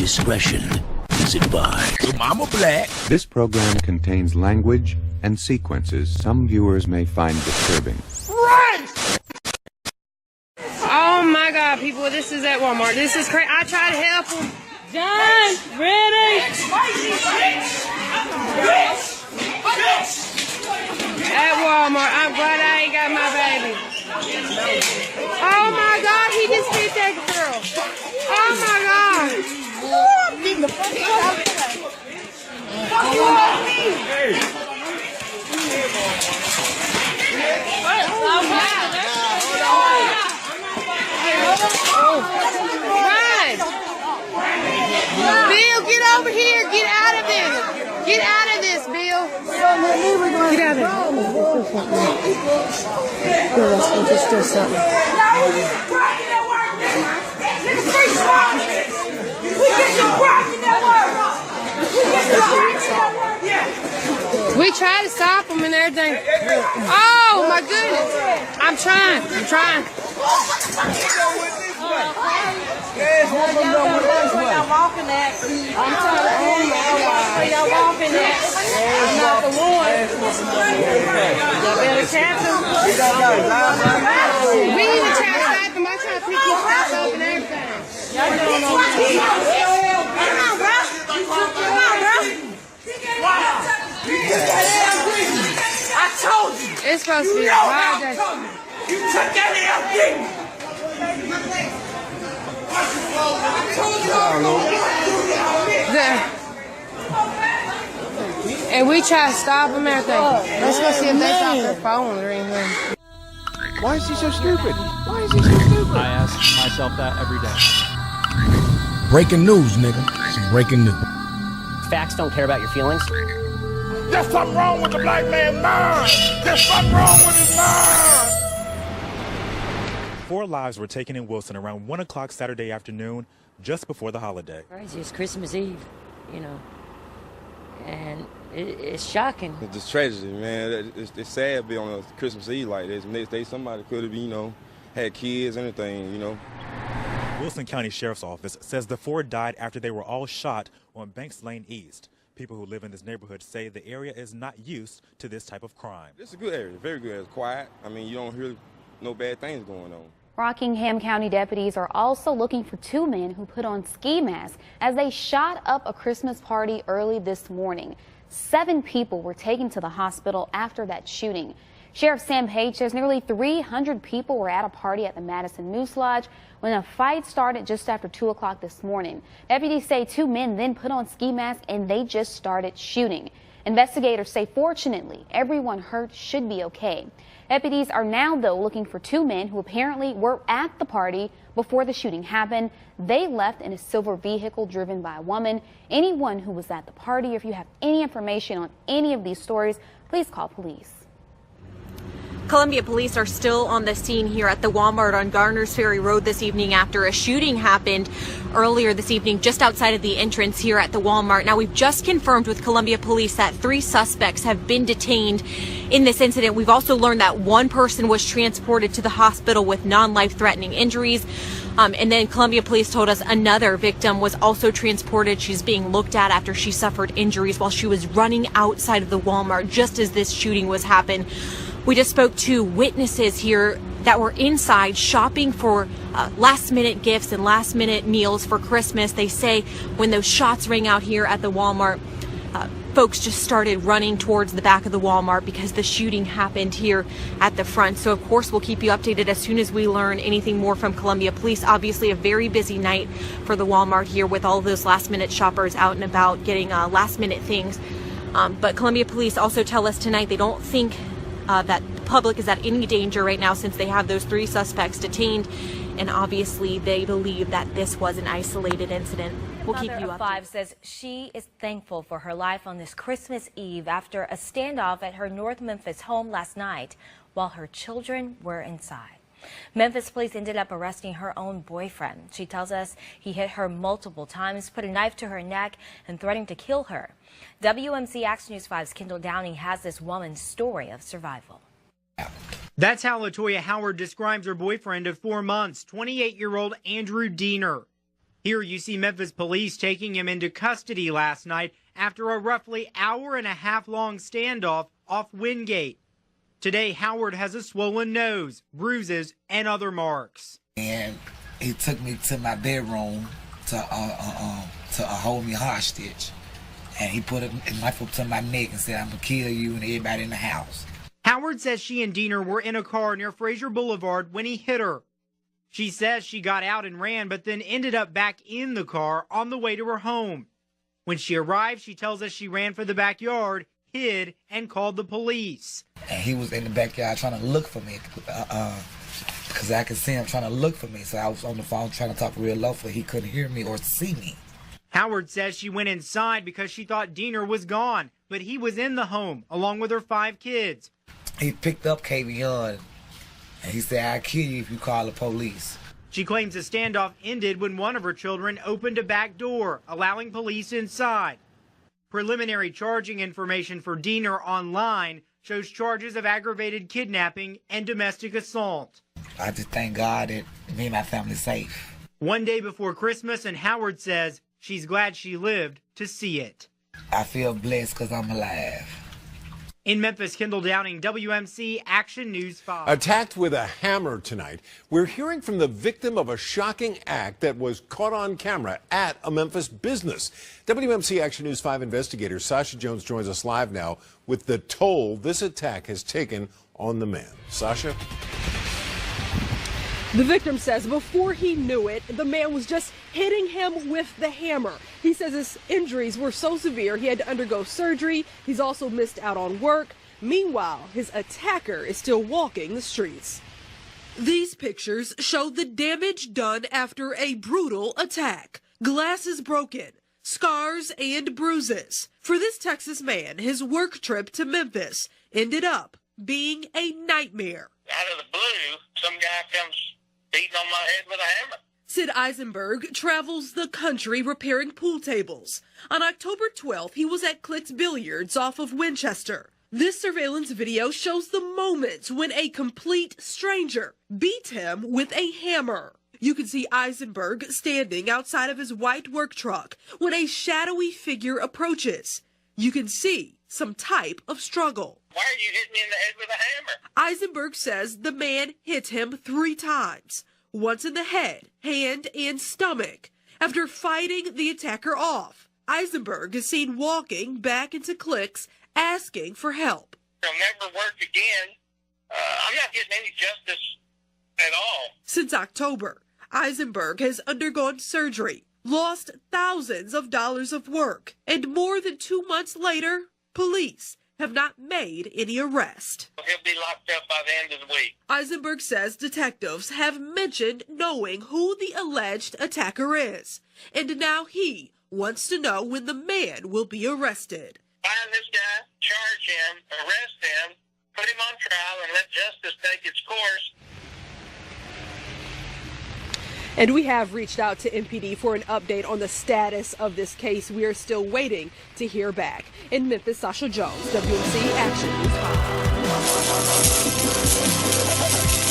Discretion is advised. Your mama black. This program contains language and sequences some viewers may find disturbing. Run! Oh my God, people, this is at Walmart. This is crazy. I try to help them. John, ready? At Walmart. I'm glad I ain't got my baby. Oh my God, he just hit that girl. Oh my God. Bill, get over here. Get out of this. Get out of this, Bill. Get out of this. Bill, let's do something. We try to stop them and everything. Oh my goodness. I'm trying. Where y'all walking at? I'm trying to own where y'all walking at. I'm not the one. Y'all better catch them. We even try to stop them. I try to pick these stuff up and everything. Y'all don't know. Come on, bro. I told you. It's supposed to be a wild day. You took that damn thing. And we try to stop them and everything. Let's go see if they got their phone or anything. Why is he so stupid? I ask myself that every day. Breaking news, nigga. Some breaking news. Facts don't care about your feelings. There's something wrong with the black man's mind. There's something wrong with his mind. 4 lives were taken in Wilson around 1 o'clock Saturday afternoon, just before the holiday. Crazy. It's Christmas Eve, you know, and it's shocking. It's just tragedy, man. It's sad to be on a Christmas Eve like this. Next day, somebody could have, had kids, anything, Wilson County Sheriff's Office says the 4 died after they were all shot on Banks Lane East. People who live in this neighborhood say the area is not used to this type of crime. It's a good area, very good. It's quiet. I mean, you don't hear no bad things going on. Rockingham County deputies are also looking for 2 men who put on ski masks as they shot up a Christmas party early this morning. 7 people were taken to the hospital after that shooting. Sheriff Sam Page says nearly 300 people were at a party at the Madison Moose Lodge when a fight started just after 2 o'clock this morning. Deputies say 2 men then put on ski masks and they just started shooting. Investigators say fortunately everyone hurt should be okay. Deputies are now, though, looking for 2 men who apparently were at the party before the shooting happened. They left in a silver vehicle driven by a woman. Anyone who was at the party, if you have any information on any of these stories, please call police. Columbia police are still on the scene here at the Walmart on Garner's Ferry Road this evening after a shooting happened earlier this evening just outside of the entrance here at the Walmart. Now, we've just confirmed with Columbia police that 3 suspects have been detained in this incident. We've also learned that 1 person was transported to the hospital with non-life-threatening injuries. And then Columbia police told us another victim was also transported. She's being looked at after she suffered injuries while she was running outside of the Walmart just as this shooting was happening. We just spoke to witnesses here that were inside shopping for last-minute gifts and last-minute meals for Christmas. They say when those shots rang out here at the Walmart, folks just started running towards the back of the Walmart because the shooting happened here at the front. So, of course, we'll keep you updated as soon as we learn anything more from Columbia Police. Obviously, a very busy night for the Walmart here with all of those last-minute shoppers out and about getting last-minute things. But Columbia Police also tell us tonight they don't think that the public is at any danger right now since they have those 3 suspects detained, and obviously they believe that this was an isolated incident. We'll keep you updated. 5 says she is thankful for her life on this Christmas Eve after a standoff at her North Memphis home last night while her children were inside. Memphis police ended up arresting her own boyfriend. She tells us he hit her multiple times, put a knife to her neck, and threatened to kill her. WMC Action News 5's Kendall Downey has this woman's story of survival. That's how LaToya Howard describes her boyfriend of 4 months, 28-year-old Andrew Diener. Here you see Memphis police taking him into custody last night after a roughly hour-and-a-half-long standoff off Wingate. Today, Howard has a swollen nose, bruises, and other marks. And he took me to my bedroom to hold me hostage. And he put a knife up to my neck and said, "I'm going to kill you and everybody in the house." Howard says she and Diener were in a car near Fraser Boulevard when he hit her. She says she got out and ran, but then ended up back in the car on the way to her home. When she arrived, she tells us she ran for the backyard, hid, and called the police. And he was in the backyard trying to look for me, because I could see him trying to look for me. So I was on the phone trying to talk real low so he couldn't hear me or see me. Howard says she went inside because she thought Diener was gone, but he was in the home along with her 5 kids. He picked up Kavion, and he said, "I'll kill you if you call the police." She claims the standoff ended when one of her children opened a back door, allowing police inside. Preliminary charging information for Diener online shows charges of aggravated kidnapping and domestic assault. I just thank God that me and my family's safe. One day before Christmas, and Howard says she's glad she lived to see it. I feel blessed because I'm alive. In Memphis, Kendall Downing, WMC Action News 5. Attacked with a hammer tonight. We're hearing from the victim of a shocking act that was caught on camera at a Memphis business. WMC Action News 5 investigator Sasha Jones joins us live now with the toll this attack has taken on the man. Sasha? The victim says before he knew it, the man was just hitting him with the hammer. He says his injuries were so severe he had to undergo surgery. He's also missed out on work. Meanwhile, his attacker is still walking the streets. These pictures show the damage done after a brutal attack. Glasses broken, scars and bruises. For this Texas man, his work trip to Memphis ended up being a nightmare. Out of the blue, some guy comes beating on my head with a hammer. Sid Eisenberg travels the country repairing pool tables. On October 12th, he was at Click's Billiards off of Winchester. This surveillance video shows the moments when a complete stranger beat him with a hammer. You can see Eisenberg standing outside of his white work truck when a shadowy figure approaches. You can see some type of struggle. Why are you hitting me in the head with a hammer? Eisenberg says the man hit him 3 times, once in the head, hand, and stomach. After fighting the attacker off, Eisenberg is seen walking back into Clicks, asking for help. I'll never work again. I'm not getting any justice at all. Since October, Eisenberg has undergone surgery, lost thousands of dollars of work, and more than 2 months later, police have not made any arrest. He'll be locked up by the end of the week. Eisenberg says detectives have mentioned knowing who the alleged attacker is, and now he wants to know when the man will be arrested. Find this guy, charge him, arrest him, put him on trial, and let justice take its course. And we have reached out to MPD for an update on the status of this case. We are still waiting to hear back. In Memphis, Sasha Jones, WMC Action News 5.